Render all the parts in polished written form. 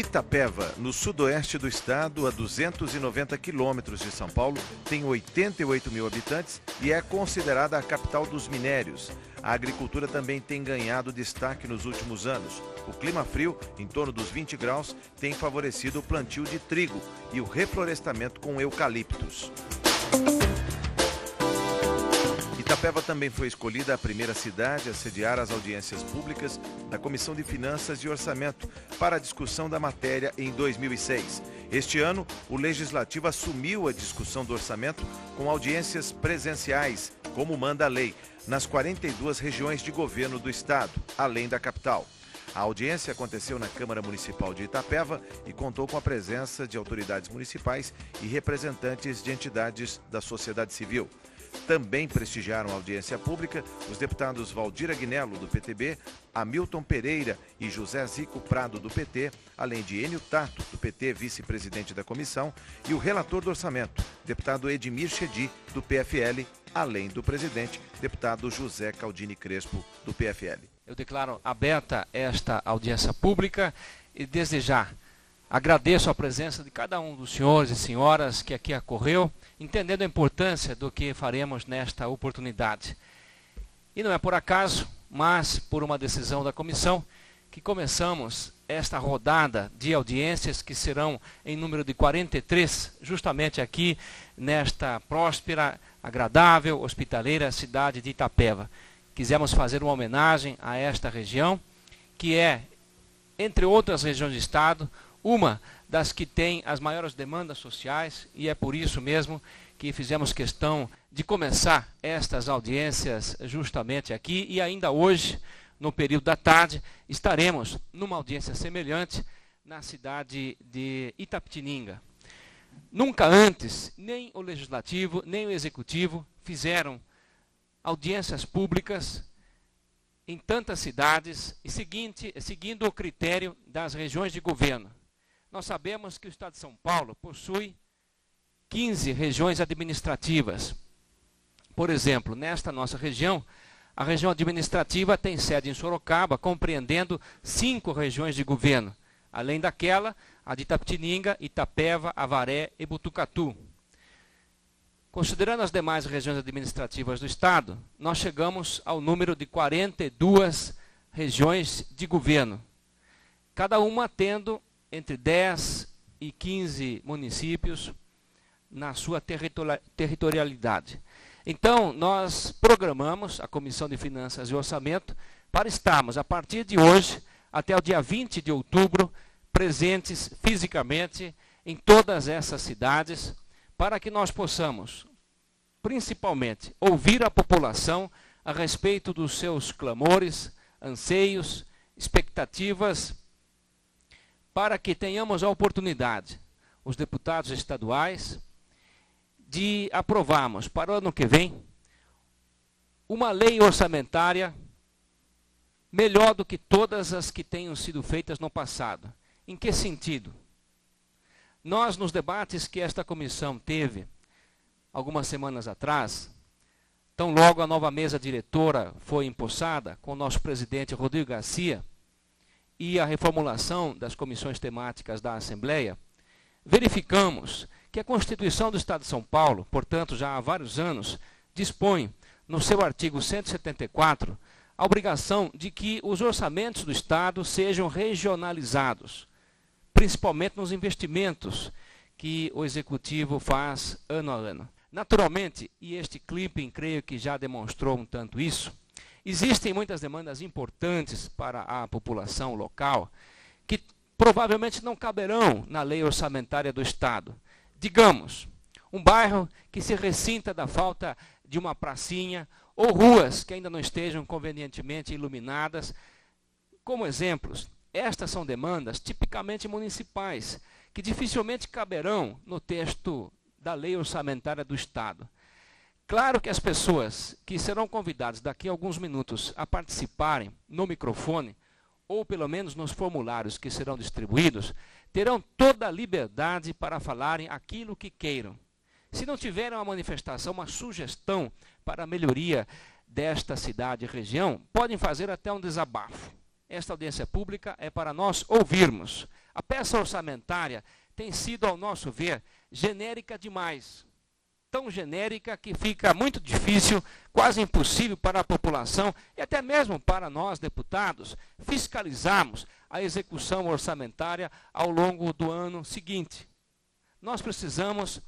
Itapeva, no sudoeste do estado, a 290 quilômetros de São Paulo, tem 88 mil habitantes e é considerada a capital dos minérios. A agricultura também tem ganhado destaque nos últimos anos. O clima frio, em torno dos 20 graus, tem favorecido o plantio de trigo e o reflorestamento com eucaliptos. Itapeva também foi escolhida a primeira cidade a sediar as audiências públicas da Comissão de Finanças e Orçamento para a discussão da matéria em 2006. Este ano, o Legislativo assumiu a discussão do orçamento com audiências presenciais, como manda a lei, nas 42 regiões de governo do estado, além da capital. A audiência aconteceu na Câmara Municipal de Itapeva e contou com a presença de autoridades municipais e representantes de entidades da sociedade civil. Também prestigiaram a audiência pública os deputados Valdir Agnello, do PTB, Hamilton Pereira e José Zico Prado, do PT, além de Enio Tato, do PT, vice-presidente da comissão, e o relator do orçamento, deputado Edmir Chedi, do PFL, além do presidente, deputado José Caldini Crespo, do PFL. Eu declaro aberta esta audiência pública e desde já agradeço a presença de cada um dos senhores e senhoras que aqui ocorreu, entendendo a importância do que faremos nesta oportunidade. E não é por acaso, mas por uma decisão da comissão, que começamos esta rodada de audiências, que serão em número de 43, justamente aqui nesta próspera, agradável, hospitaleira cidade de Itapeva. Quisemos fazer uma homenagem a esta região, que é, entre outras regiões do estado, uma das que tem as maiores demandas sociais, e é por isso mesmo que fizemos questão de começar estas audiências justamente aqui, e ainda hoje, no período da tarde, estaremos numa audiência semelhante na cidade de Itapetininga. Nunca antes, nem o Legislativo, nem o Executivo fizeram audiências públicas em tantas cidades e seguindo o critério das regiões de governo. Nós sabemos que o estado de São Paulo possui 15 regiões administrativas. Por exemplo, nesta nossa região, a região administrativa tem sede em Sorocaba, compreendendo 5 regiões de governo, além daquela, a de Itapetininga, Itapeva, Avaré e Botucatu. Considerando as demais regiões administrativas do estado, nós chegamos ao número de 42 regiões de governo, cada uma tendo entre 10 e 15 municípios na sua territorialidade. Então, nós programamos a Comissão de Finanças e Orçamento para estarmos, a partir de hoje, até o dia 20 de outubro, presentes fisicamente em todas essas cidades, para que nós possamos, principalmente, ouvir a população a respeito dos seus clamores, anseios, expectativas, para que tenhamos a oportunidade, os deputados estaduais, de aprovarmos para o ano que vem uma lei orçamentária melhor do que todas as que tenham sido feitas no passado. Em que sentido? Nós, nos debates que esta comissão teve algumas semanas atrás, tão logo a nova mesa diretora foi empossada, com o nosso presidente Rodrigo Garcia, e a reformulação das comissões temáticas da Assembleia, verificamos que a Constituição do Estado de São Paulo, portanto, já há vários anos, dispõe, no seu artigo 174, a obrigação de que os orçamentos do Estado sejam regionalizados, principalmente nos investimentos que o Executivo faz ano a ano. Naturalmente, e este clipping creio que já demonstrou um tanto isso, existem muitas demandas importantes para a população local que provavelmente não caberão na lei orçamentária do Estado. Digamos, um bairro que se ressinta da falta de uma pracinha ou ruas que ainda não estejam convenientemente iluminadas. Como exemplos, estas são demandas tipicamente municipais, que dificilmente caberão no texto da lei orçamentária do Estado. Claro que as pessoas que serão convidadas daqui a alguns minutos a participarem no microfone, ou pelo menos nos formulários que serão distribuídos, terão toda a liberdade para falarem aquilo que queiram. Se não tiverem uma manifestação, uma sugestão para a melhoria desta cidade e região, podem fazer até um desabafo. esta audiência pública é para nós ouvirmos. A peça orçamentária tem sido, ao nosso ver, genérica demais. Tão genérica que fica muito difícil, quase impossível para a população e até mesmo para nós, deputados, fiscalizarmos a execução orçamentária ao longo do ano seguinte. Nós precisamos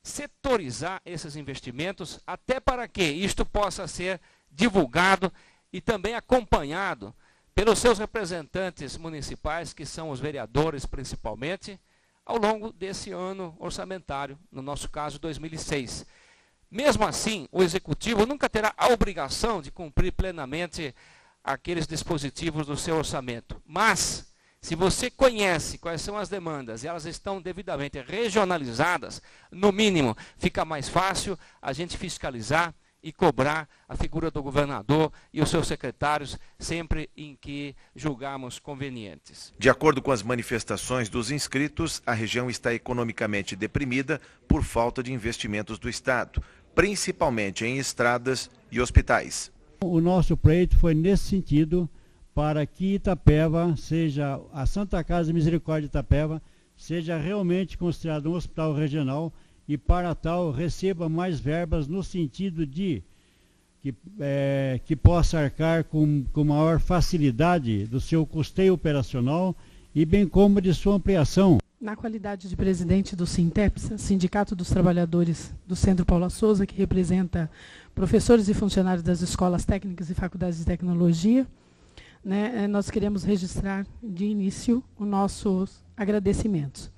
setorizar esses investimentos até para que isto possa ser divulgado e também acompanhado pelos seus representantes municipais, que são os vereadores principalmente, ao longo desse ano orçamentário, no nosso caso 2006. Mesmo assim, o Executivo nunca terá a obrigação de cumprir plenamente aqueles dispositivos do seu orçamento. Mas, se você conhece quais são as demandas e elas estão devidamente regionalizadas, no mínimo, fica mais fácil a gente fiscalizar e cobrar a figura do governador e os seus secretários sempre em que julgarmos convenientes. De acordo com as manifestações dos inscritos, a região está economicamente deprimida por falta de investimentos do Estado, principalmente em estradas e hospitais. O nosso pleito foi nesse sentido, para que Itapeva seja, a Santa Casa de Misericórdia de Itapeva, seja realmente considerado um hospital regional e para tal receba mais verbas no sentido de que possa arcar com maior facilidade do seu custeio operacional e bem como de sua ampliação. Na qualidade de presidente do Sinteps, Sindicato dos Trabalhadores do Centro Paula Souza, que representa professores e funcionários das escolas técnicas e faculdades de tecnologia, nós queremos registrar de início os nossos agradecimentos.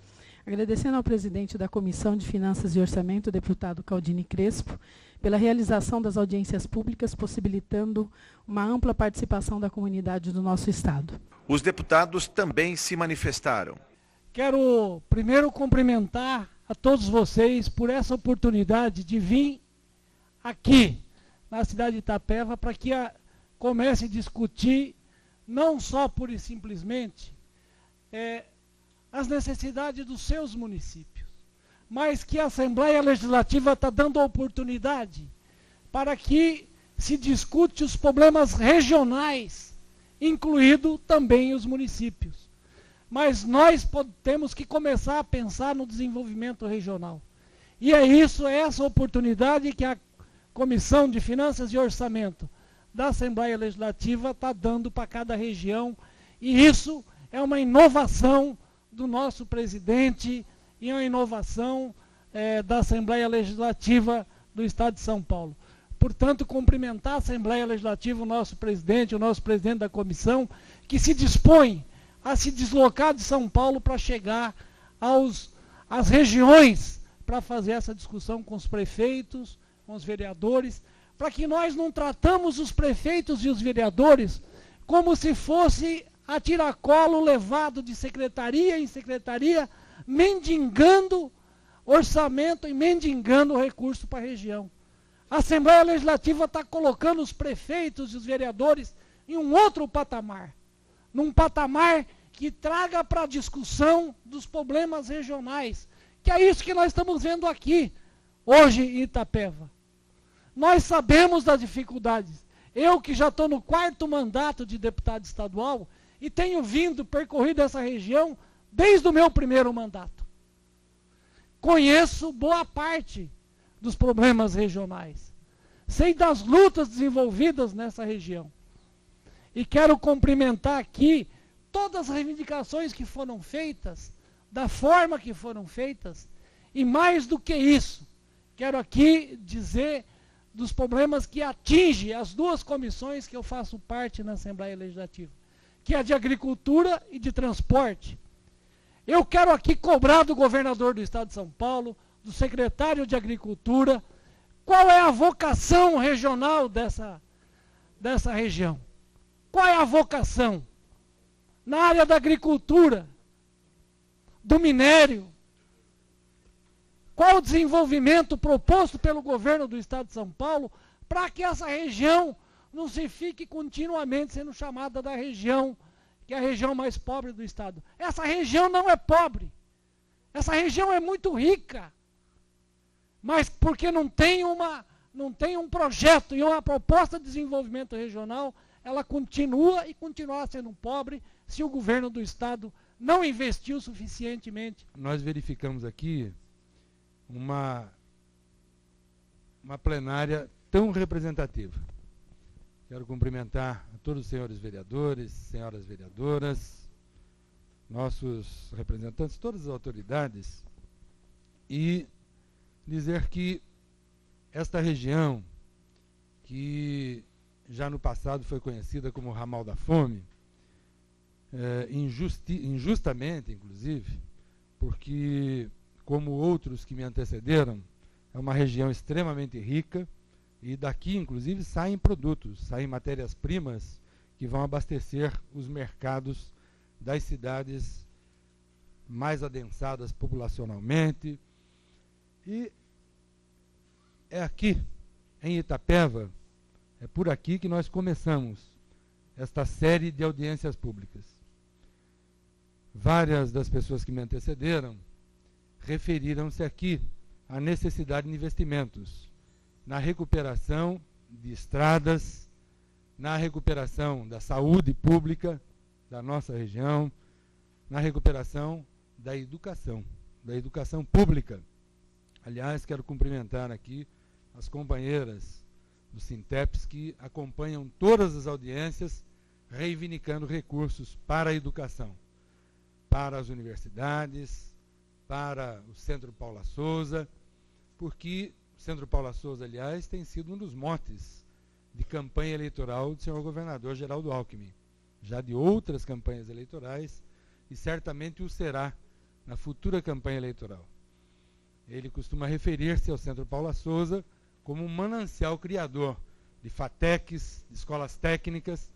Agradecendo ao presidente da Comissão de Finanças e Orçamento, o deputado Caldini Crespo, pela realização das audiências públicas, possibilitando uma ampla participação da comunidade do nosso Estado. Os deputados também se manifestaram. Quero primeiro cumprimentar a todos vocês por essa oportunidade de vir aqui na cidade de Itapeva para que comece a discutir, não só pura e simplesmente, as necessidades dos seus municípios, mas que a Assembleia Legislativa está dando a oportunidade para que se discute os problemas regionais, incluído também os municípios. Mas nós temos que começar a pensar no desenvolvimento regional. E é essa oportunidade que a Comissão de Finanças e Orçamento da Assembleia Legislativa está dando para cada região, e isso é uma inovação do nosso presidente e uma inovação da Assembleia Legislativa do Estado de São Paulo. Portanto, cumprimentar a Assembleia Legislativa, o nosso presidente da comissão, que se dispõe a se deslocar de São Paulo para chegar às regiões para fazer essa discussão com os prefeitos, com os vereadores, para que nós não tratamos os prefeitos e os vereadores como se fosse a tiracolo levado de secretaria em secretaria, mendigando orçamento e mendigando recurso para a região. A Assembleia Legislativa está colocando os prefeitos e os vereadores em um outro patamar, num patamar que traga para a discussão dos problemas regionais, que é isso que nós estamos vendo aqui, hoje em Itapeva. Nós sabemos das dificuldades. Eu que já estou no 4º mandato de deputado estadual e tenho percorrido essa região desde o meu 1º mandato. Conheço boa parte dos problemas regionais. Sei das lutas desenvolvidas nessa região. E quero cumprimentar aqui todas as reivindicações que foram feitas, da forma que foram feitas, e mais do que isso, quero aqui dizer dos problemas que atingem as duas comissões que eu faço parte na Assembleia Legislativa, que é a de Agricultura e de Transporte. Eu quero aqui cobrar do governador do Estado de São Paulo, do secretário de Agricultura, qual é a vocação regional dessa região. Qual é a vocação? Na área da agricultura, do minério, qual o desenvolvimento proposto pelo governo do Estado de São Paulo para que essa região não se fique continuamente sendo chamada da região, que é a região mais pobre do Estado. Essa região não é pobre. Essa região é muito rica. Mas porque não tem um projeto e uma proposta de desenvolvimento regional, ela continua e continuará sendo pobre se o governo do Estado não investiu suficientemente. Nós verificamos aqui uma plenária tão representativa. Quero cumprimentar a todos os senhores vereadores, senhoras vereadoras, nossos representantes, todas as autoridades, e dizer que esta região, que já no passado foi conhecida como Ramal da Fome, injustamente, inclusive, porque, como outros que me antecederam, é uma região extremamente rica, e daqui, inclusive, saem produtos, saem matérias-primas que vão abastecer os mercados das cidades mais adensadas populacionalmente. E é aqui, em Itapeva, é por aqui que nós começamos esta série de audiências públicas. Várias das pessoas que me antecederam referiram-se aqui à necessidade de investimentos na recuperação de estradas, na recuperação da saúde pública da nossa região, na recuperação da educação pública. Aliás, quero cumprimentar aqui as companheiras do Sinteps que acompanham todas as audiências reivindicando recursos para a educação, para as universidades, para o Centro Paula Souza, porque o Centro Paula Souza, aliás, tem sido um dos motes de campanha eleitoral do senhor governador Geraldo Alckmin, já de outras campanhas eleitorais, e certamente o será na futura campanha eleitoral. Ele costuma referir-se ao Centro Paula Souza como um manancial criador de FATECs, de escolas técnicas,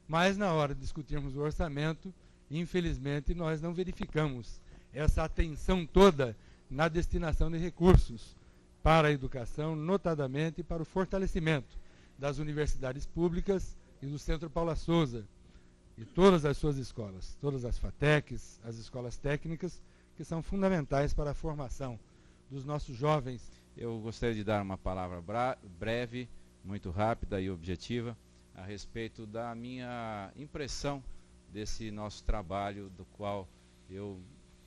mas na hora de discutirmos o orçamento, infelizmente, nós não verificamos essa atenção toda na destinação de recursos para a educação, notadamente para o fortalecimento das universidades públicas e do Centro Paula Souza, e todas as suas escolas, todas as FATECs, as escolas técnicas, que são fundamentais para a formação dos nossos jovens. Eu gostaria de dar uma palavra breve, muito rápida e objetiva, a respeito da minha impressão desse nosso trabalho, do qual eu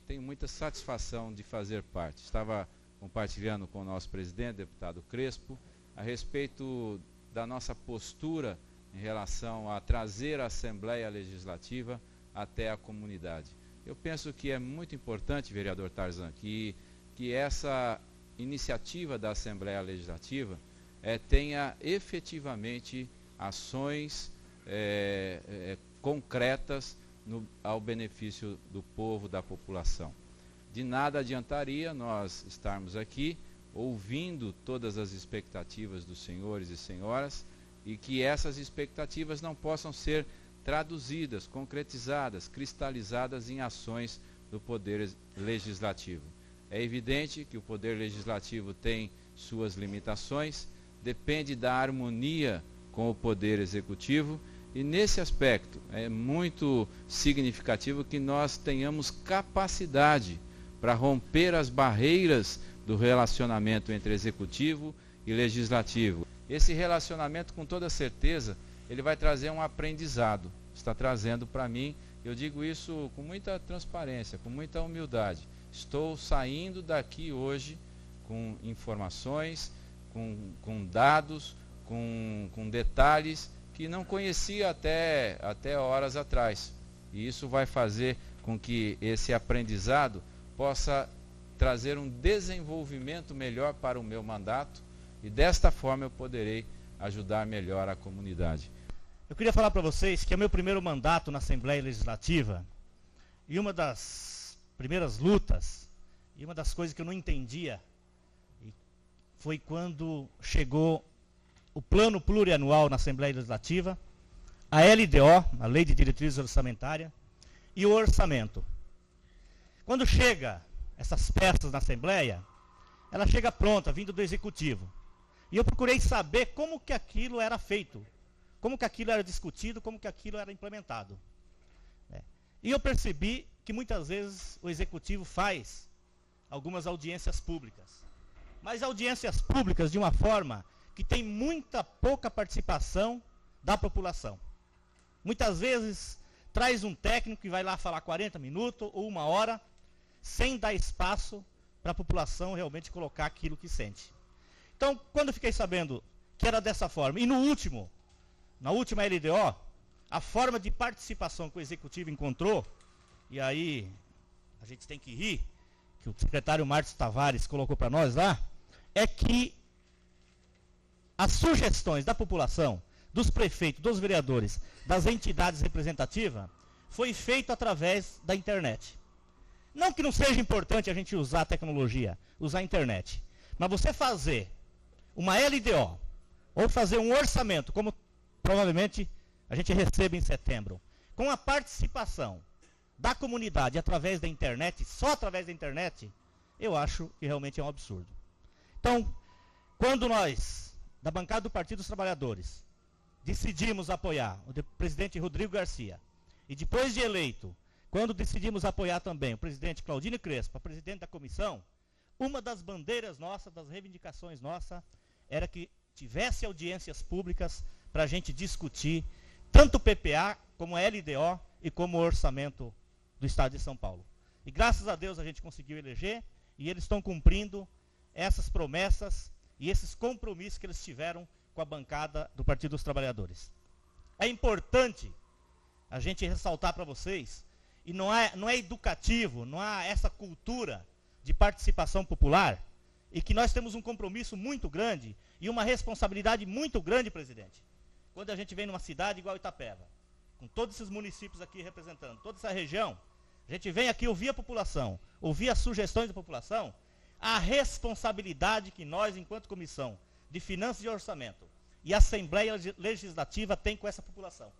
tenho muita satisfação de fazer parte. Estava compartilhando com o nosso presidente, deputado Crespo, a respeito da nossa postura em relação a trazer a Assembleia Legislativa até a comunidade. Eu penso que é muito importante, vereador Tarzan, que essa iniciativa da Assembleia Legislativa tenha efetivamente ações concretas ao benefício do povo, da população. De nada adiantaria nós estarmos aqui ouvindo todas as expectativas dos senhores e senhoras e que essas expectativas não possam ser traduzidas, concretizadas, cristalizadas em ações do Poder Legislativo. É evidente que o Poder Legislativo tem suas limitações, depende da harmonia com o Poder Executivo, e nesse aspecto é muito significativo que nós tenhamos capacidade para romper as barreiras do relacionamento entre Executivo e Legislativo. Esse relacionamento, com toda certeza, ele vai trazer um aprendizado. Está trazendo para mim, eu digo isso com muita transparência, com muita humildade. Estou saindo daqui hoje com informações, com dados, com detalhes que não conhecia até horas atrás. E isso vai fazer com que esse aprendizado possa trazer um desenvolvimento melhor para o meu mandato, e desta forma eu poderei ajudar melhor a comunidade. Eu queria falar para vocês que é o meu primeiro mandato na Assembleia Legislativa, e uma das primeiras lutas, e uma das coisas que eu não entendia, foi quando chegou o Plano Plurianual na Assembleia Legislativa, a LDO, a Lei de Diretrizes Orçamentárias, e o orçamento. Quando chega essas peças na Assembleia, ela chega pronta, vindo do Executivo. E eu procurei saber como que aquilo era feito, como que aquilo era discutido, como que aquilo era implementado. E eu percebi que muitas vezes o Executivo faz algumas audiências públicas, mas audiências públicas de uma forma que tem pouca participação da população. Muitas vezes traz um técnico que vai lá falar 40 minutos ou 1 hora, sem dar espaço para a população realmente colocar aquilo que sente. Então, quando eu fiquei sabendo que era dessa forma, e na última LDO, a forma de participação que o Executivo encontrou, e aí a gente tem que rir, que o secretário Márcio Tavares colocou para nós lá, é que as sugestões da população, dos prefeitos, dos vereadores, das entidades representativas, foi feito através da internet. Não que não seja importante a gente usar a tecnologia, usar a internet, mas você fazer uma LDO, ou fazer um orçamento, como provavelmente a gente recebe em setembro, com a participação da comunidade através da internet, só através da internet, eu acho que realmente é um absurdo. Então, quando nós, da bancada do Partido dos Trabalhadores, decidimos apoiar o presidente Rodrigo Garcia, e depois de eleito, quando decidimos apoiar também o presidente Claudino Crespo, a presidente da comissão, uma das bandeiras nossas, das reivindicações nossas, era que tivesse audiências públicas para a gente discutir tanto o PPA, como a LDO e como o orçamento do Estado de São Paulo. E graças a Deus a gente conseguiu eleger, e eles estão cumprindo essas promessas e esses compromissos que eles tiveram com a bancada do Partido dos Trabalhadores. É importante a gente ressaltar para vocês, e não é educativo, não há essa cultura de participação popular, e que nós temos um compromisso muito grande e uma responsabilidade muito grande, presidente. Quando a gente vem numa cidade igual Itapeva, com todos esses municípios aqui representando, toda essa região, a gente vem aqui ouvir a população, ouvir as sugestões da população, a responsabilidade que nós, enquanto Comissão de Finanças e Orçamento e Assembleia Legislativa, tem com essa população.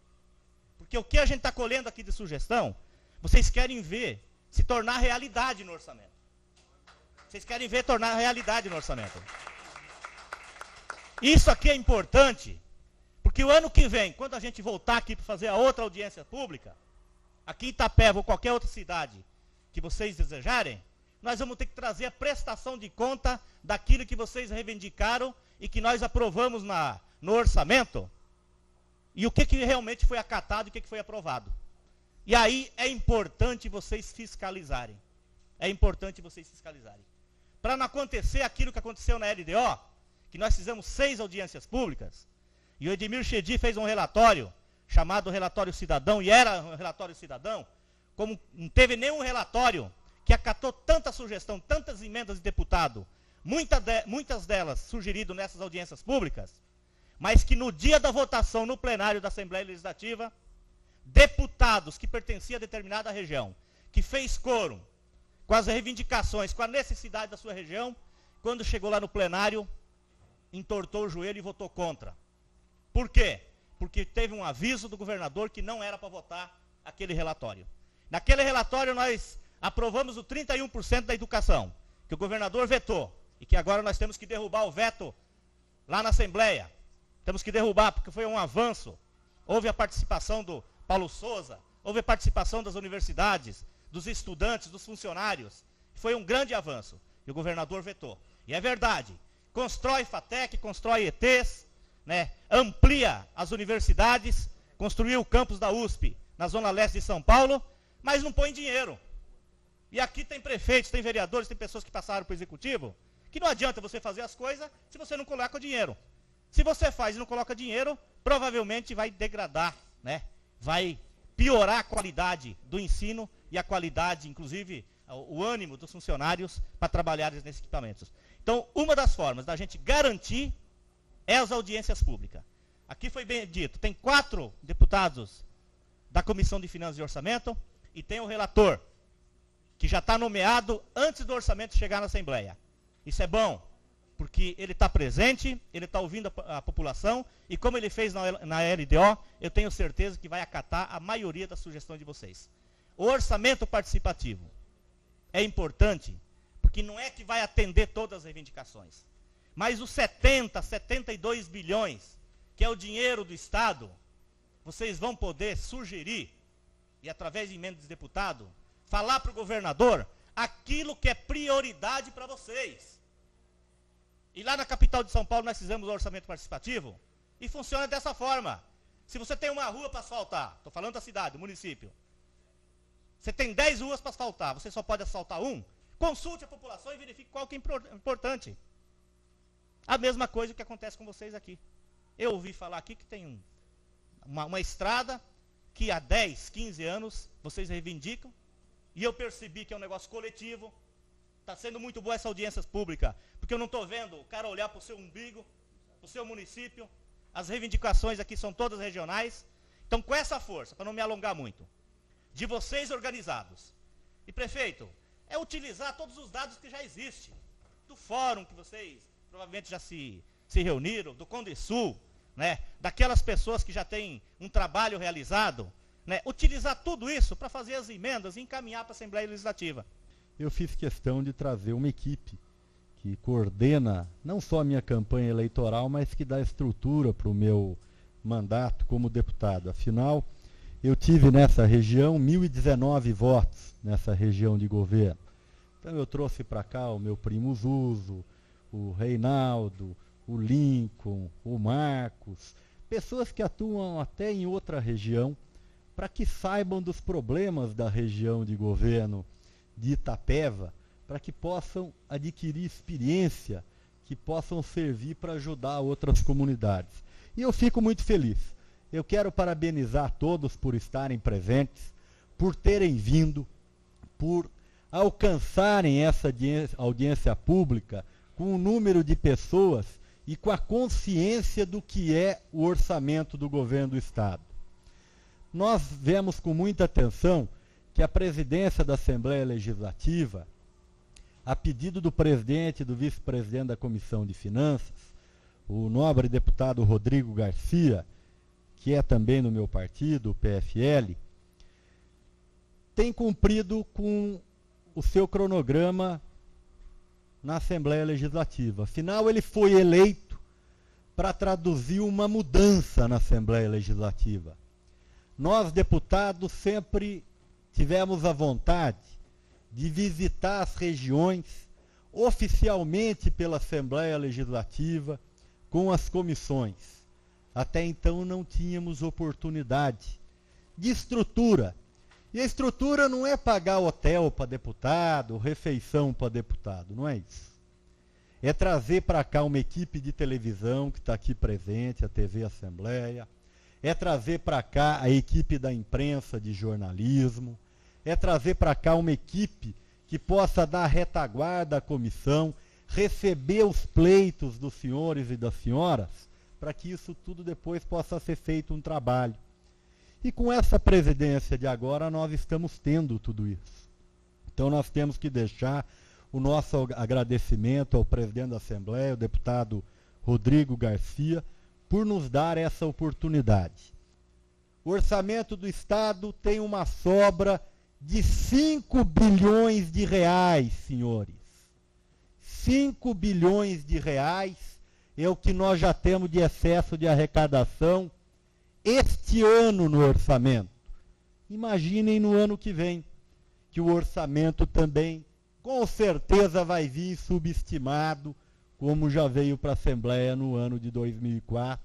Porque o que a gente está colhendo aqui de sugestão, vocês querem ver se tornar realidade no orçamento. Vocês querem ver tornar realidade no orçamento. Isso aqui é importante, porque o ano que vem, quando a gente voltar aqui para fazer a outra audiência pública, aqui em Itapeva ou qualquer outra cidade que vocês desejarem, nós vamos ter que trazer a prestação de conta daquilo que vocês reivindicaram e que nós aprovamos no orçamento, e o que realmente foi acatado e o que foi aprovado. E aí é importante vocês fiscalizarem. É importante vocês fiscalizarem. Para não acontecer aquilo que aconteceu na LDO, que nós fizemos 6 audiências públicas, e o Edmir Chedi fez um relatório, chamado Relatório Cidadão, e era um relatório cidadão, como não teve nenhum relatório que acatou tanta sugestão, tantas emendas de deputado, muitas delas sugeridas nessas audiências públicas, mas que no dia da votação no plenário da Assembleia Legislativa, deputados que pertenciam a determinada região, que fez quórum com as reivindicações, com a necessidade da sua região, quando chegou lá no plenário, entortou o joelho e votou contra. Por quê? Porque teve um aviso do governador que não era para votar aquele relatório. Naquele relatório nós aprovamos o 31% da educação, que o governador vetou, e que agora nós temos que derrubar o veto lá na Assembleia. Temos que derrubar, porque foi um avanço. Houve a participação do Paulo Souza, houve a participação das universidades, dos estudantes, dos funcionários. Foi um grande avanço. E o governador vetou. E é verdade. Constrói FATEC, constrói ETs, né, amplia as universidades, construiu o campus da USP na Zona Leste de São Paulo, mas não põe dinheiro. E aqui tem prefeitos, tem vereadores, tem pessoas que passaram para o Executivo, que não adianta você fazer as coisas se você não coloca o dinheiro. Se você faz e não coloca dinheiro, provavelmente vai degradar, né? Vai piorar a qualidade do ensino e a qualidade, inclusive, o ânimo dos funcionários para trabalhar nesses equipamentos. Então, uma das formas da gente garantir é as audiências públicas. Aqui foi bem dito, tem 4 deputados da Comissão de Finanças e Orçamento e tem o relator, que já está nomeado antes do orçamento chegar na Assembleia. Isso é bom, porque ele está presente, ele está ouvindo a população, e como ele fez na LDO, eu tenho certeza que vai acatar a maioria das sugestões de vocês. O orçamento participativo é importante, porque não é que vai atender todas as reivindicações, mas os 72 bilhões, que é o dinheiro do Estado, vocês vão poder sugerir, e através de emendas de deputado, falar para o governador aquilo que é prioridade para vocês. E lá na capital de São Paulo nós fizemos o orçamento participativo e funciona dessa forma. Se você tem uma rua para asfaltar, estou falando da cidade, do município, você tem 10 ruas para asfaltar, você só pode asfaltar um, consulte a população e verifique qual que é importante. A mesma coisa que acontece com vocês aqui. Eu ouvi falar aqui que tem uma estrada que há 10, 15 anos vocês reivindicam, e eu percebi que é um negócio coletivo. Está sendo muito boa essa audiência pública, porque eu não estou vendo o cara olhar para o seu umbigo, para o seu município. As reivindicações aqui são todas regionais. Então, com essa força, para não me alongar muito, de vocês organizados, e prefeito, é utilizar todos os dados que já existem, do fórum que vocês provavelmente já se reuniram, do Condesul, né, daquelas pessoas que já têm um trabalho realizado, né, utilizar tudo isso para fazer as emendas e encaminhar para a Assembleia Legislativa. Eu fiz questão de trazer uma equipe que coordena não só a minha campanha eleitoral, mas que dá estrutura para o meu mandato como deputado. Afinal, eu tive nessa região 1.019 votos nessa região de governo. Então eu trouxe para cá o meu primo Zuzo, o Reinaldo, o Lincoln, o Marcos, pessoas que atuam até em outra região, para que saibam dos problemas da região de governo de Itapeva, para que possam adquirir experiência, que possam servir para ajudar outras comunidades. E eu fico muito feliz. Eu quero parabenizar todos por estarem presentes, por terem vindo, por alcançarem essa audiência pública com o número de pessoas e com a consciência do que é o orçamento do governo do Estado. Nós vemos com muita atenção que a presidência da Assembleia Legislativa, a pedido do presidente e do vice-presidente da Comissão de Finanças, o nobre deputado Rodrigo Garcia, que é também do meu partido, o PFL, tem cumprido com o seu cronograma na Assembleia Legislativa. Afinal, ele foi eleito para traduzir uma mudança na Assembleia Legislativa. Nós, deputados, sempre tivemos a vontade de visitar as regiões oficialmente pela Assembleia Legislativa, com as comissões. Até então não tínhamos oportunidade de estrutura. E a estrutura não é pagar hotel para deputado, refeição para deputado, não é isso. É trazer para cá uma equipe de televisão que está aqui presente, a TV Assembleia, é trazer para cá a equipe da imprensa de jornalismo, é trazer para cá uma equipe que possa dar retaguarda à comissão, receber os pleitos dos senhores e das senhoras, para que isso tudo depois possa ser feito um trabalho. E com essa presidência de agora, nós estamos tendo tudo isso. Então nós temos que deixar o nosso agradecimento ao presidente da Assembleia, o deputado Rodrigo Garcia, por nos dar essa oportunidade. O orçamento do Estado tem uma sobra de 5 bilhões de reais, senhores. 5 bilhões de reais é o que nós já temos de excesso de arrecadação este ano no orçamento. Imaginem no ano que vem, que o orçamento também, com certeza, vai vir subestimado, como já veio para a Assembleia no ano de 2004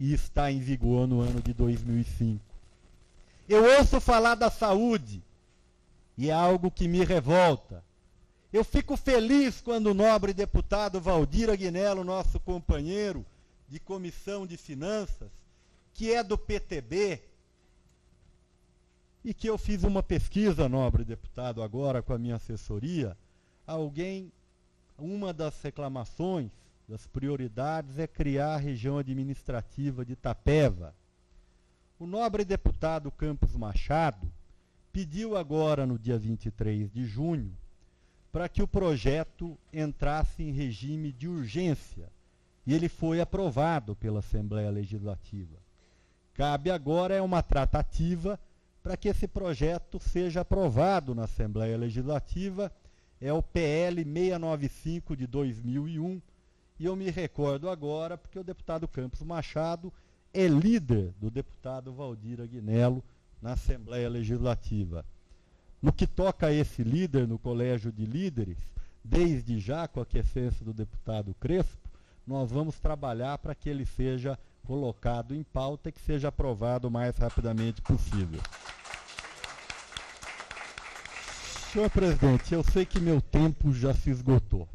e está em vigor no ano de 2005. Eu ouço falar da saúde, e é algo que me revolta. Eu fico feliz quando o nobre deputado Valdir Aguinello, nosso companheiro de Comissão de Finanças, que é do PTB, e que eu fiz uma pesquisa, nobre deputado, agora com a minha assessoria, uma das reclamações, das prioridades, é criar a região administrativa de Itapeva. O nobre deputado Campos Machado pediu agora, no dia 23 de junho, para que o projeto entrasse em regime de urgência, e ele foi aprovado pela Assembleia Legislativa. Cabe agora uma tratativa para que esse projeto seja aprovado na Assembleia Legislativa, é o PL 695 de 2001, e eu me recordo agora porque o deputado Campos Machado é líder do deputado Valdir Aguinello na Assembleia Legislativa. No que toca a esse líder no Colégio de Líderes, desde já com a aquiescência do deputado Crespo, nós vamos trabalhar para que ele seja colocado em pauta e que seja aprovado o mais rapidamente possível. Senhor presidente, eu sei que meu tempo já se esgotou,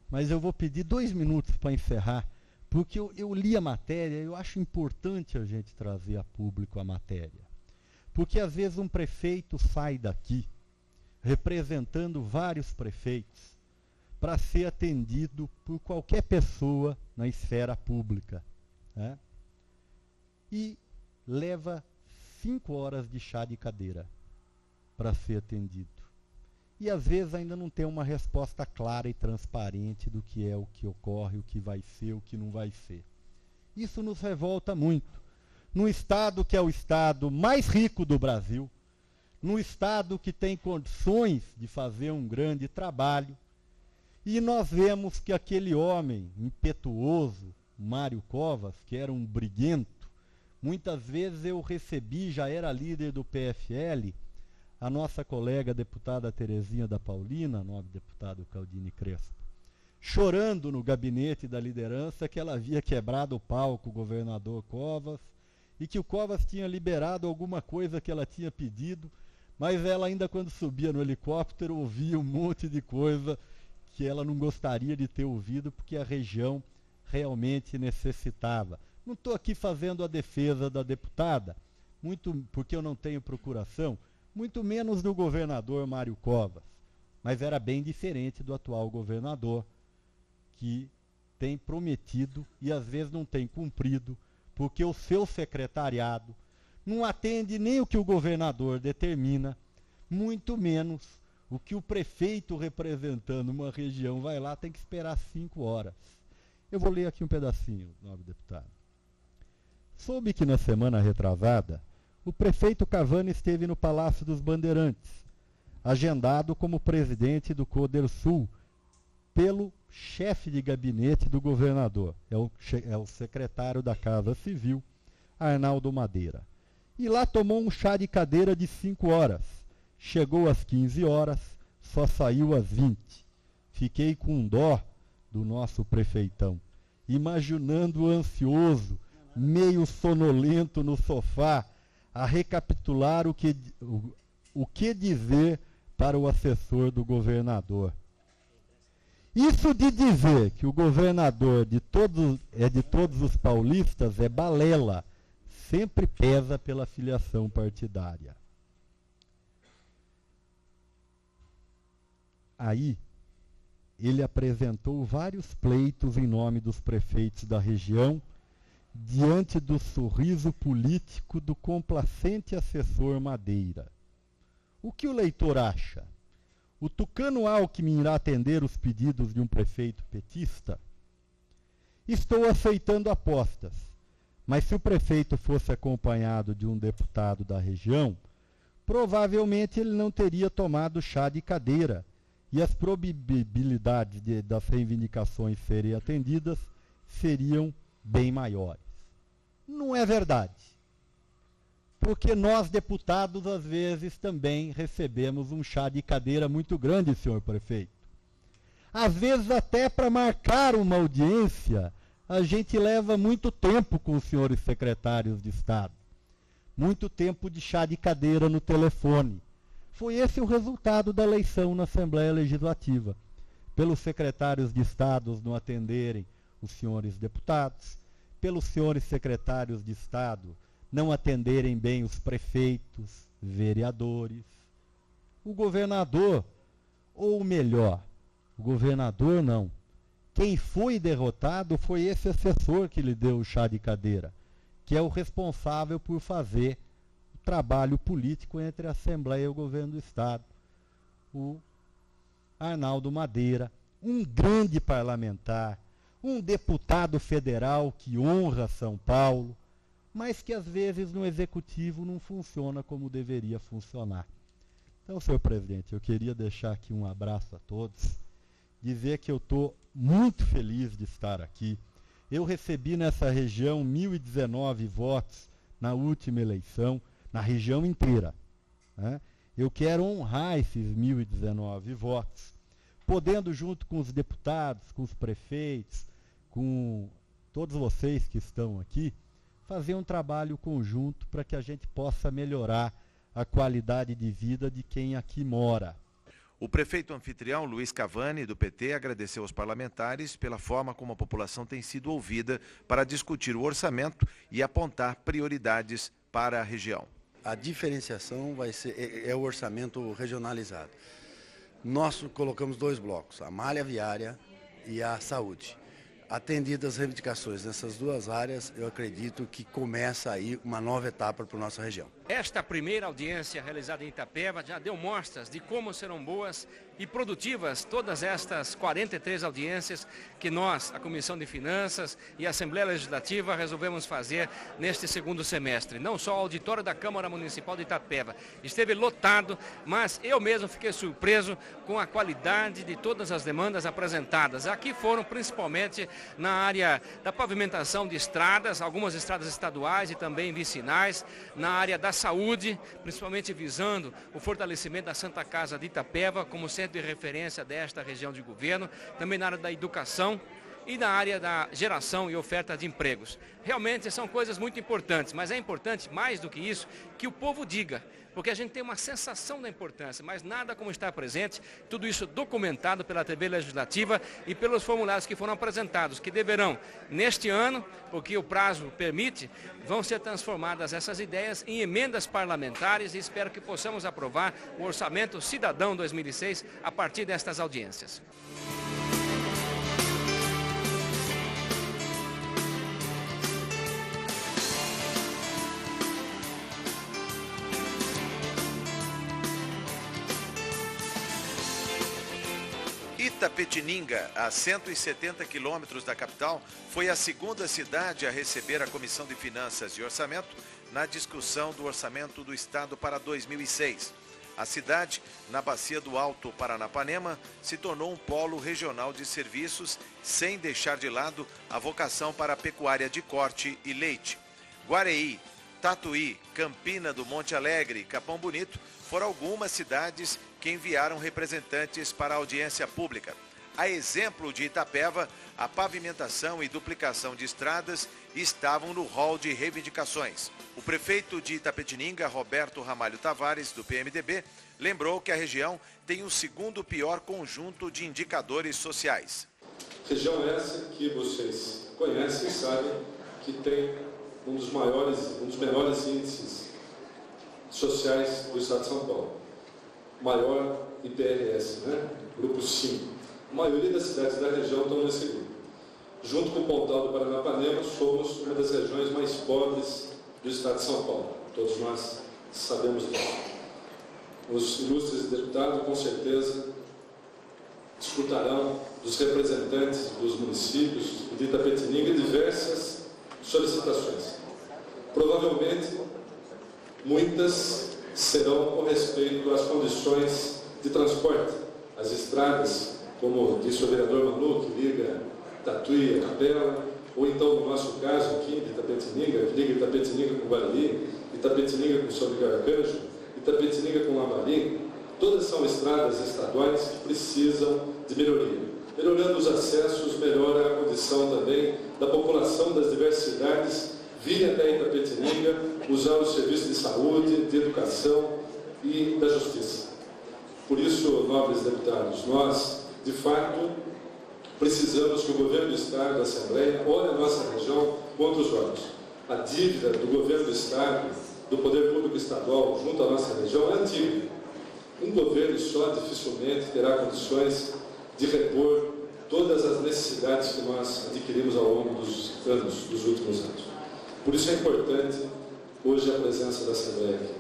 mas eu vou pedir 2 minutos para encerrar, porque eu li a matéria, eu acho importante a gente trazer a público a matéria. Porque às vezes um prefeito sai daqui, representando vários prefeitos, para ser atendido por qualquer pessoa na esfera pública, né? E leva 5 horas de chá de cadeira para ser atendido. E às vezes ainda não tem uma resposta clara e transparente do que é o que ocorre, o que vai ser, o que não vai ser. Isso nos revolta muito. Num estado que é o estado mais rico do Brasil, num estado que tem condições de fazer um grande trabalho, e nós vemos que aquele homem impetuoso, Mário Covas, que era um briguento, muitas vezes eu recebi, já era líder do PFL, a nossa colega deputada Terezinha da Paulina, nobre deputado Caldini Crespo, chorando no gabinete da liderança que ela havia quebrado o pau com o governador Covas e que o Covas tinha liberado alguma coisa que ela tinha pedido, mas ela ainda quando subia no helicóptero ouvia um monte de coisa que ela não gostaria de ter ouvido porque a região realmente necessitava. Não estou aqui fazendo a defesa da deputada, muito porque eu não tenho procuração, muito menos do governador Mário Covas, mas era bem diferente do atual governador, que tem prometido e às vezes não tem cumprido, porque o seu secretariado não atende nem o que o governador determina, muito menos o que o prefeito representando uma região vai lá, tem que esperar 5 horas. Eu vou ler aqui um pedacinho, nobre deputado. Soube que na semana retrasada, o prefeito Cavani esteve no Palácio dos Bandeirantes, agendado como presidente do CODERSUL, pelo chefe de gabinete do governador, é o secretário da Casa Civil, Arnaldo Madeira. E lá tomou um chá de cadeira de 5 horas. Chegou às 15 horas, só saiu às 20. Fiquei com dó do nosso prefeitão, imaginando ansioso, meio sonolento no sofá, a recapitular o que dizer para o assessor do governador. Isso de dizer que o governador é de todos os paulistas é balela, sempre pesa pela filiação partidária. Aí, ele apresentou vários pleitos em nome dos prefeitos da região, diante do sorriso político do complacente assessor Madeira. O que o leitor acha? O tucano Alckmin irá atender os pedidos de um prefeito petista? Estou aceitando apostas, mas se o prefeito fosse acompanhado de um deputado da região, provavelmente ele não teria tomado chá de cadeira e as probabilidades das reivindicações serem atendidas seriam bem maiores. Não é verdade. Porque nós, deputados, às vezes também recebemos um chá de cadeira muito grande, senhor prefeito. Às vezes até para marcar uma audiência, a gente leva muito tempo com os senhores secretários de Estado. Muito tempo de chá de cadeira no telefone. Foi esse o resultado da eleição na Assembleia Legislativa. Pelos secretários de Estado não atenderem os senhores deputados, pelos senhores secretários de Estado não atenderem bem os prefeitos, vereadores. O governador, ou melhor, o governador não. Quem foi derrotado foi esse assessor que lhe deu o chá de cadeira, que é o responsável por fazer o trabalho político entre a Assembleia e o governo do Estado. O Arnaldo Madeira, um grande parlamentar, um deputado federal que honra São Paulo, mas que às vezes no executivo não funciona como deveria funcionar. Então, senhor presidente, eu queria deixar aqui um abraço a todos, dizer que eu estou muito feliz de estar aqui. Eu recebi nessa região 1.019 votos na última eleição, na região inteira, né? Eu quero honrar esses 1.019 votos, podendo, junto com os deputados, com os prefeitos, com todos vocês que estão aqui, fazer um trabalho conjunto para que a gente possa melhorar a qualidade de vida de quem aqui mora. O prefeito anfitrião, Luiz Cavani, do PT, agradeceu aos parlamentares pela forma como a população tem sido ouvida para discutir o orçamento e apontar prioridades para a região. A diferenciação é o orçamento regionalizado. Nós colocamos 2 blocos, a malha viária e a saúde. Atendidas as reivindicações nessas 2 áreas, eu acredito que começa aí uma nova etapa para a nossa região. Esta primeira audiência realizada em Itapeva já deu mostras de como serão boas e produtivas todas estas 43 audiências que nós, a Comissão de Finanças e a Assembleia Legislativa, resolvemos fazer neste segundo semestre. Não só o auditório da Câmara Municipal de Itapeva esteve lotado, mas eu mesmo fiquei surpreso com a qualidade de todas as demandas apresentadas. Aqui foram principalmente na área da pavimentação de estradas, algumas estradas estaduais e também vicinais, na área da saúde, principalmente visando o fortalecimento da Santa Casa de Itapeva como centro de referência desta região de governo, também na área da educação e na área da geração e oferta de empregos. Realmente são coisas muito importantes, mas é importante, mais do que isso, que o povo diga, porque a gente tem uma sensação da importância, mas nada como estar presente, tudo isso documentado pela TV Legislativa e pelos formulários que foram apresentados, que deverão, neste ano, porque o prazo permite, vão ser transformadas essas ideias em emendas parlamentares e espero que possamos aprovar o Orçamento Cidadão 2006 a partir destas audiências. Itapetininga, a 170 quilômetros da capital, foi a segunda cidade a receber a Comissão de Finanças e Orçamento na discussão do Orçamento do Estado para 2006. A cidade, na bacia do Alto Paranapanema, se tornou um polo regional de serviços, sem deixar de lado a vocação para a pecuária de corte e leite. Guareí, Tatuí, Campina do Monte Alegre e Capão Bonito foram algumas cidades que enviaram representantes para a audiência pública. A exemplo de Itapeva, a pavimentação e duplicação de estradas estavam no rol de reivindicações. O prefeito de Itapetininga, Roberto Ramalho Tavares, do PMDB, lembrou que a região tem o segundo pior conjunto de indicadores sociais. Região essa que vocês conhecem e sabem que tem um dos menores índices sociais do estado de São Paulo. Maior IPRS, né? Grupo 5. A maioria das cidades da região estão nesse grupo. Junto com o Pontal do Paranapanema, somos uma das regiões mais pobres do estado de São Paulo. Todos nós sabemos disso. Os ilustres deputados, com certeza, escutarão dos representantes dos municípios de Itapetininga diversas solicitações. Provavelmente, muitas serão com respeito às condições de transporte, as estradas, como disse o vereador Manu, que liga Tatuí a Capela, ou então, no nosso caso aqui de Itapetininga, que liga Itapetininga com Guarani, Itapetininga com São Miguel Arcanjo, Itapetininga com Lambari. Todas são estradas estaduais que precisam de melhoria. Melhorando os acessos, melhora a condição também da população das diversas cidades vir até Itapetininga, usar os serviços de saúde, de educação e da justiça. Por isso, nobres deputados, nós, de fato, precisamos que o governo do Estado, da Assembleia, olhe a nossa região com outros olhos. A dívida do governo do Estado, do poder público estadual, junto à nossa região, é antiga. Um governo só dificilmente terá condições de repor todas as necessidades que nós adquirimos ao longo dos últimos anos. Por isso é importante hoje a presença da Assembleia aqui.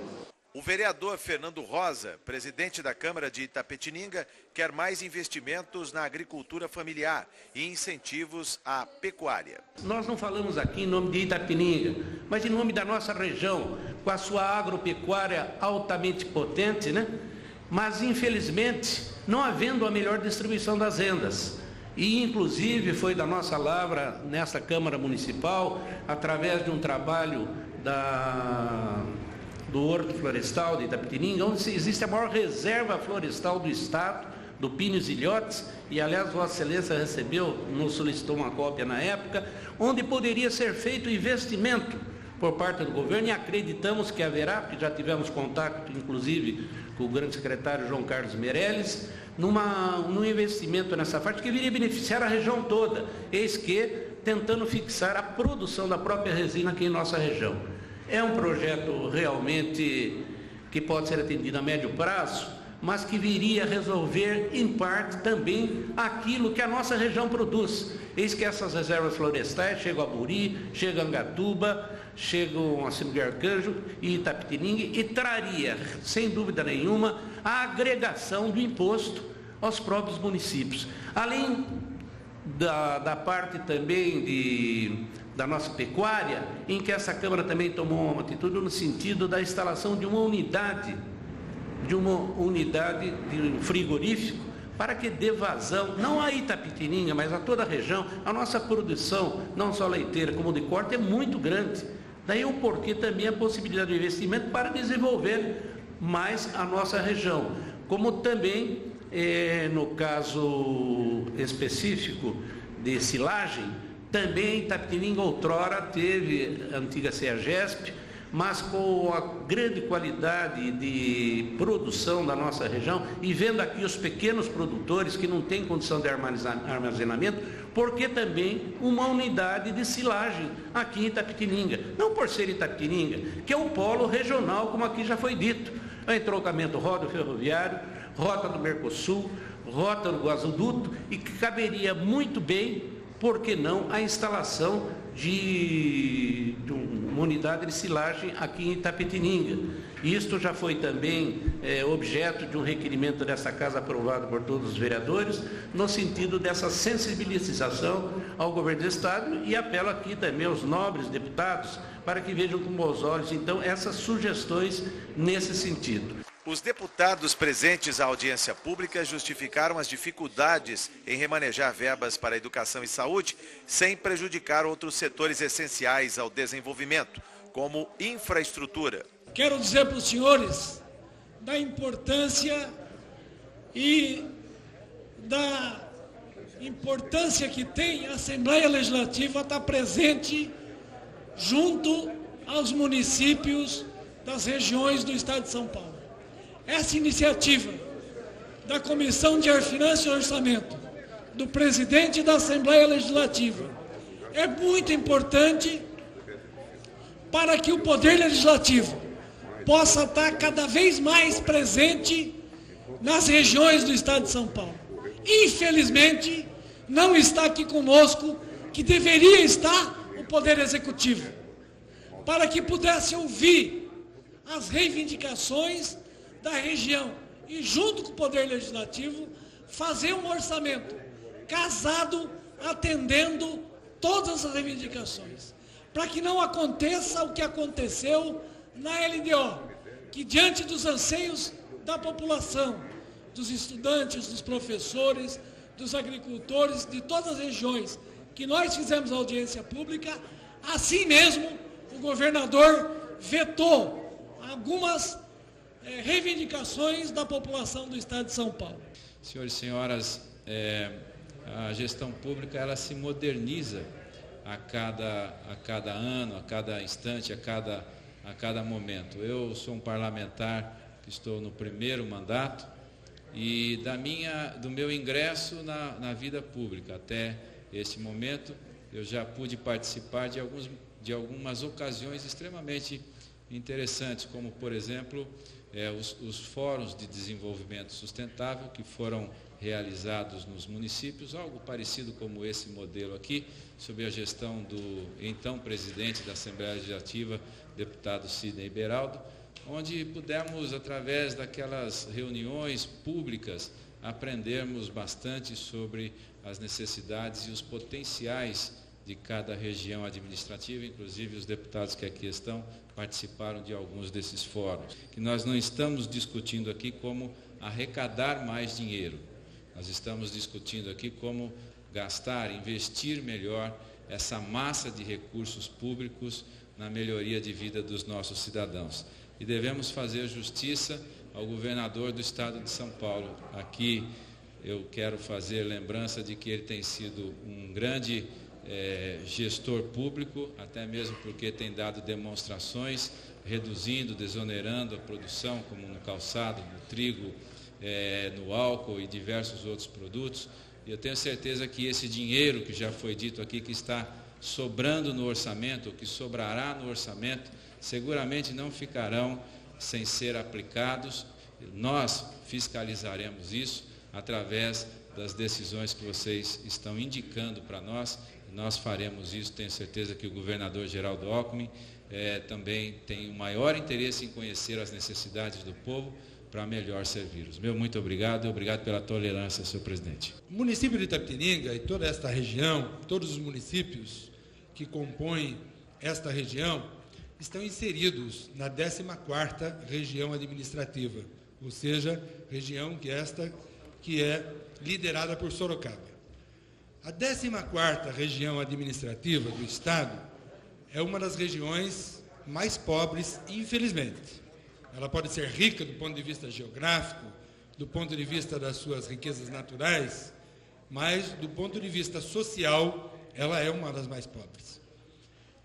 O vereador Fernando Rosa, presidente da Câmara de Itapetininga, quer mais investimentos na agricultura familiar e incentivos à pecuária. Nós não falamos aqui em nome de Itapetininga, mas em nome da nossa região, com a sua agropecuária altamente potente, né? Mas, infelizmente, não havendo a melhor distribuição das rendas. E, inclusive, foi da nossa lavra nessa Câmara Municipal, através de um trabalho do Horto Florestal de Itapetininga, onde existe a maior reserva florestal do Estado, do Pinhos e Ilhotes, e, aliás, Vossa Excelência recebeu, nos solicitou uma cópia na época, onde poderia ser feito investimento por parte do governo e acreditamos que haverá, porque já tivemos contato, inclusive, com o grande secretário João Carlos Meirelles, num investimento nessa parte que viria beneficiar a região toda, eis que tentando fixar a produção da própria resina aqui em nossa região. É um projeto realmente que pode ser atendido a médio prazo, mas que viria a resolver, em parte, também aquilo que a nossa região produz. Eis que essas reservas florestais chegam a Buri, chegam a Angatuba, chegam a Cimo de Arcanjo e Itapetininga e traria, sem dúvida nenhuma, a agregação do imposto aos próprios municípios. Além da parte também da nossa pecuária, em que essa Câmara também tomou uma atitude no sentido da instalação de uma unidade de frigorífico para que dê vazão, não a Itapetininga, mas a toda a região. A nossa produção, não só leiteira como de corte, é muito grande. Daí o porquê também a possibilidade de investimento para desenvolver mais a nossa região. Como também, no caso específico de silagem, também Itapetininga outrora teve a antiga CEAGESP, mas com a grande qualidade de produção da nossa região e vendo aqui os pequenos produtores que não têm condição de armazenamento, porque também uma unidade de silagem aqui em Itapetininga, não por ser Itapetininga, que é um polo regional, como aqui já foi dito, o entroncamento rota ferroviário, rota do Mercosul, rota do gasoduto, e que caberia muito bem, por que não, a instalação de uma unidade de silagem aqui em Itapetininga. Isto já foi também objeto de um requerimento dessa casa aprovado por todos os vereadores, no sentido dessa sensibilização ao governo do Estado, e apelo aqui também aos nobres deputados para que vejam com bons olhos, então, essas sugestões nesse sentido. Os deputados presentes à audiência pública justificaram as dificuldades em remanejar verbas para educação e saúde sem prejudicar outros setores essenciais ao desenvolvimento, como infraestrutura. Quero dizer para os senhores da importância que tem a Assembleia Legislativa estar presente junto aos municípios das regiões do Estado de São Paulo. Essa iniciativa da Comissão de Finanças e Orçamento, do presidente da Assembleia Legislativa, é muito importante para que o Poder Legislativo possa estar cada vez mais presente nas regiões do Estado de São Paulo. Infelizmente, não está aqui conosco, que deveria estar o Poder Executivo, para que pudesse ouvir as reivindicações da região e, junto com o Poder Legislativo, fazer um orçamento casado, atendendo todas as reivindicações, para que não aconteça o que aconteceu na LDO, que diante dos anseios da população, dos estudantes, dos professores, dos agricultores, de todas as regiões, que nós fizemos audiência pública, assim mesmo o governador vetou algumas reivindicações da população do Estado de São Paulo. Senhores e senhoras, a gestão pública ela se moderniza a cada ano, a cada instante, a cada momento. Eu sou um parlamentar que estou no primeiro mandato e do meu ingresso na vida pública até esse momento eu já pude participar de algumas ocasiões extremamente interessantes, como por exemplo os fóruns de desenvolvimento sustentável que foram realizados nos municípios, algo parecido como esse modelo aqui, sob a gestão do então presidente da Assembleia Legislativa, deputado Sidney Beraldo, onde pudemos, através daquelas reuniões públicas, aprendermos bastante sobre as necessidades e os potenciais de cada região administrativa, inclusive os deputados que aqui estão participaram de alguns desses fóruns. Que nós não estamos discutindo aqui como arrecadar mais dinheiro, nós estamos discutindo aqui como gastar, investir melhor essa massa de recursos públicos na melhoria de vida dos nossos cidadãos. E devemos fazer justiça ao governador do Estado de São Paulo. Aqui eu quero fazer lembrança de que ele tem sido um grande gestor público, até mesmo porque tem dado demonstrações, reduzindo, desonerando a produção, como no calçado, no trigo, no álcool e diversos outros produtos. E eu tenho certeza que esse dinheiro que já foi dito aqui, que está sobrando no orçamento, ou que sobrará no orçamento, seguramente não ficarão sem ser aplicados. Nós fiscalizaremos isso através das decisões que vocês estão indicando para nós. Nós faremos isso, tenho certeza que o governador Geraldo Alckmin também tem o maior interesse em conhecer as necessidades do povo para melhor servi-los. Meu muito obrigado e obrigado pela tolerância, senhor presidente. O município de Itapetininga e toda esta região, todos os municípios que compõem esta região, estão inseridos na 14ª região administrativa, ou seja, região que é liderada por Sorocaba. A 14ª região administrativa do Estado é uma das regiões mais pobres, infelizmente. Ela pode ser rica do ponto de vista geográfico, do ponto de vista das suas riquezas naturais, mas do ponto de vista social, ela é uma das mais pobres.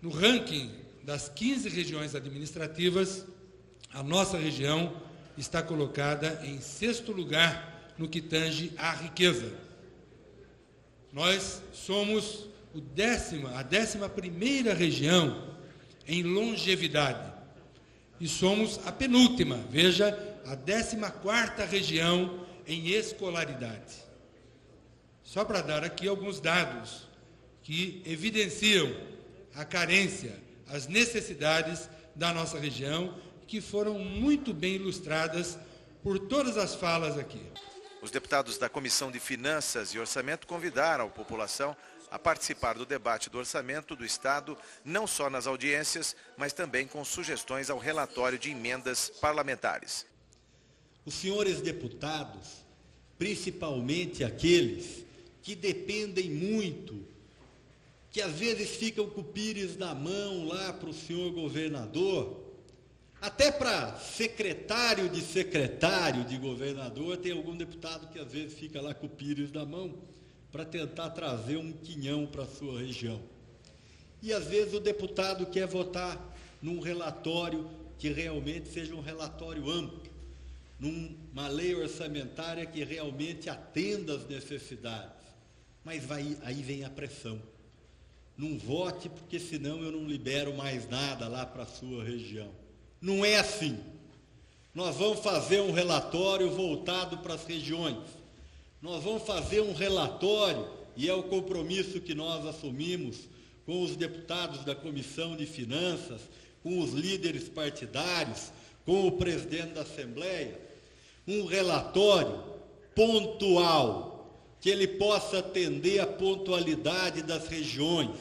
No ranking das 15 regiões administrativas, a nossa região está colocada em 6º lugar no que tange à riqueza. Nós somos a 11ª região em longevidade e somos a penúltima, veja, a 14ª região em escolaridade. Só para dar aqui alguns dados que evidenciam a carência, as necessidades da nossa região, que foram muito bem ilustradas por todas as falas aqui. Os deputados da Comissão de Finanças e Orçamento convidaram a população a participar do debate do orçamento do Estado, não só nas audiências, mas também com sugestões ao relatório de emendas parlamentares. Os senhores deputados, principalmente aqueles que dependem muito, que às vezes ficam com o pires na mão lá para o senhor governador, até para secretário de governador, tem algum deputado que às vezes fica lá com o pires na mão para tentar trazer um quinhão para a sua região. E às vezes o deputado quer votar num relatório que realmente seja um relatório amplo, numa lei orçamentária que realmente atenda às necessidades. Mas aí vem a pressão. Não vote, porque senão eu não libero mais nada lá para a sua região. Não é assim. Nós vamos fazer um relatório voltado para as regiões. Nós vamos fazer um relatório, e é o compromisso que nós assumimos com os deputados da Comissão de Finanças, com os líderes partidários, com o presidente da Assembleia, um relatório pontual, que ele possa atender a pontualidade das regiões,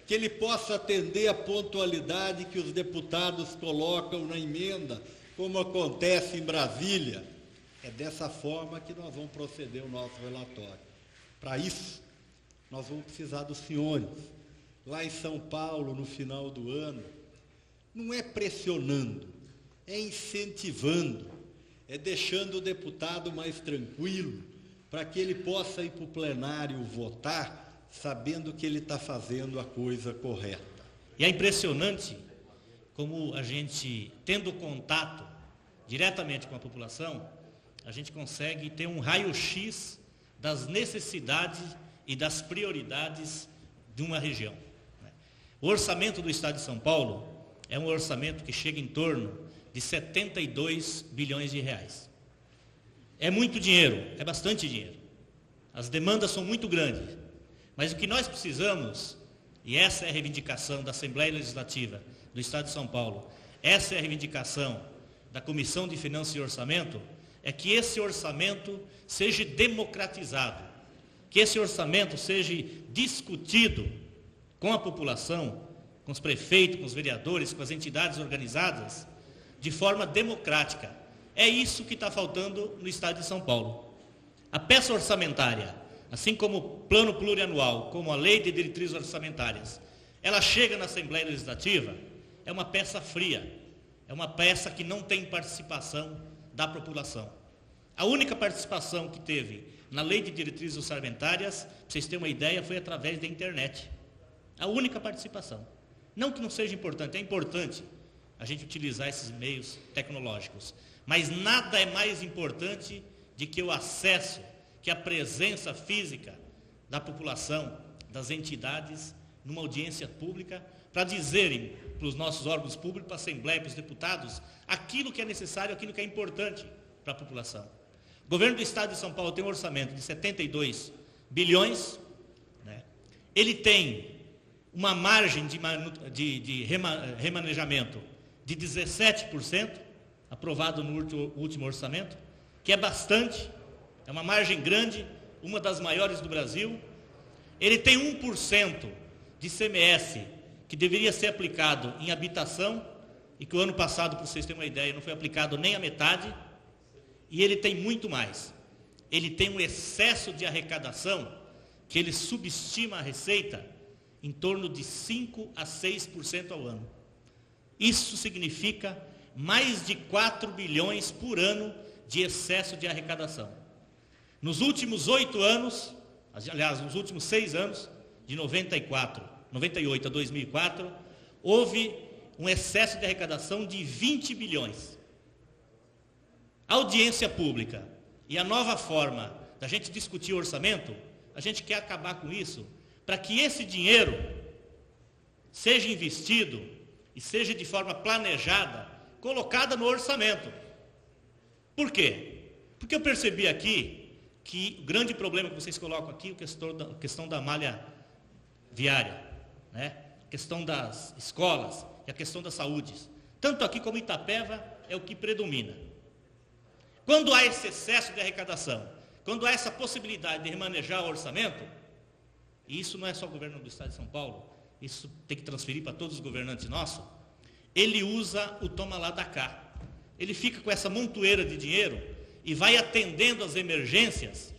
que ele possa atender a pontualidade que os deputados colocam na emenda, como acontece em Brasília. É dessa forma que nós vamos proceder o nosso relatório. Para isso, nós vamos precisar dos senhores. Lá em São Paulo, no final do ano, não é pressionando, é incentivando, é deixando o deputado mais tranquilo, para que ele possa ir para o plenário votar, sabendo que ele está fazendo a coisa correta. E é impressionante como a gente, tendo contato diretamente com a população, a gente consegue ter um raio-x das necessidades e das prioridades de uma região. O orçamento do Estado de São Paulo é um orçamento que chega em torno de 72 bilhões de reais. É muito dinheiro, é bastante dinheiro. As demandas são muito grandes. Mas o que nós precisamos, e essa é a reivindicação da Assembleia Legislativa do Estado de São Paulo, essa é a reivindicação da Comissão de Finanças e Orçamento, é que esse orçamento seja democratizado, que esse orçamento seja discutido com a população, com os prefeitos, com os vereadores, com as entidades organizadas, de forma democrática. É isso que está faltando no Estado de São Paulo. A peça orçamentária, assim como o plano plurianual, como a lei de diretrizes orçamentárias, ela chega na Assembleia Legislativa, é uma peça fria, é uma peça que não tem participação da população. A única participação que teve na lei de diretrizes orçamentárias, para vocês terem uma ideia, foi através da internet. A única participação. Não que não seja importante, é importante a gente utilizar esses meios tecnológicos. Mas nada é mais importante do que o acesso, que a presença física da população, das entidades, numa audiência pública, para dizerem para os nossos órgãos públicos, para a Assembleia, para os deputados, aquilo que é necessário, aquilo que é importante para a população. O governo do Estado de São Paulo tem um orçamento de 72 bilhões, né? Ele tem uma margem de remanejamento de 17%, aprovado no último orçamento, que é bastante, é uma margem grande, uma das maiores do Brasil. Ele tem 1% de ICMS, que deveria ser aplicado em habitação, e que o ano passado, para vocês terem uma ideia, não foi aplicado nem a metade, e ele tem muito mais. Ele tem um excesso de arrecadação, que ele subestima a receita em torno de 5% a 6% ao ano. Isso significa mais de 4 bilhões por ano de excesso de arrecadação. Nos últimos 8 anos, aliás, nos últimos 6 anos, de 98 a 2004, houve um excesso de arrecadação de 20 bilhões. A audiência pública e a nova forma da gente discutir o orçamento, a gente quer acabar com isso, para que esse dinheiro seja investido e seja de forma planejada, colocada no orçamento. Por quê? Porque eu percebi aqui que o grande problema que vocês colocam aqui é a questão da malha viária, né? A questão das escolas e a questão da saúde. Tanto aqui como em Itapeva é o que predomina. Quando há esse excesso de arrecadação, quando há essa possibilidade de remanejar o orçamento, e isso não é só o governo do Estado de São Paulo, isso tem que transferir para todos os governantes nossos, ele usa o toma lá da cá. Ele fica com essa montoeira de dinheiro e vai atendendo as emergências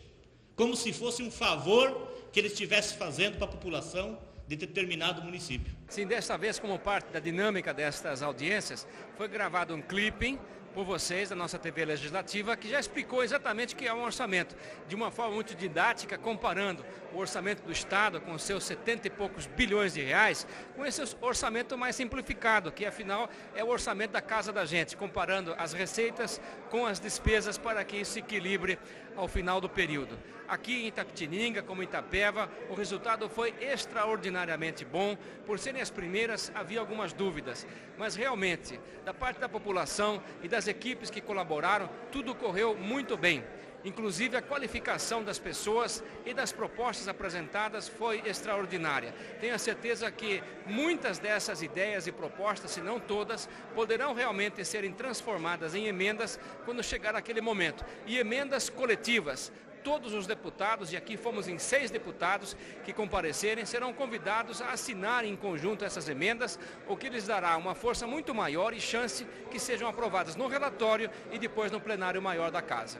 como se fosse um favor que ele estivesse fazendo para a população de determinado município. Sim, desta vez, como parte da dinâmica destas audiências, foi gravado um clipping por vocês da nossa TV Legislativa, que já explicou exatamente o que é um orçamento, de uma forma muito didática, comparando o orçamento do Estado com os seus 70 e poucos bilhões de reais, com esse orçamento mais simplificado, que afinal é o orçamento da casa da gente, comparando as receitas com as despesas para que isso se equilibre ao final do período. Aqui em Itapetininga, como em Itapeva, o resultado foi extraordinariamente bom. Por serem as primeiras, havia algumas dúvidas, mas realmente, da parte da população e das equipes que colaboraram, tudo correu muito bem. Inclusive a qualificação das pessoas e das propostas apresentadas foi extraordinária. Tenho a certeza que muitas dessas ideias e propostas, se não todas, poderão realmente serem transformadas em emendas quando chegar aquele momento. E emendas coletivas. Todos os deputados, e aqui fomos em 6 deputados que comparecerem, serão convidados a assinarem em conjunto essas emendas, o que lhes dará uma força muito maior e chance que sejam aprovadas no relatório e depois no plenário maior da Casa.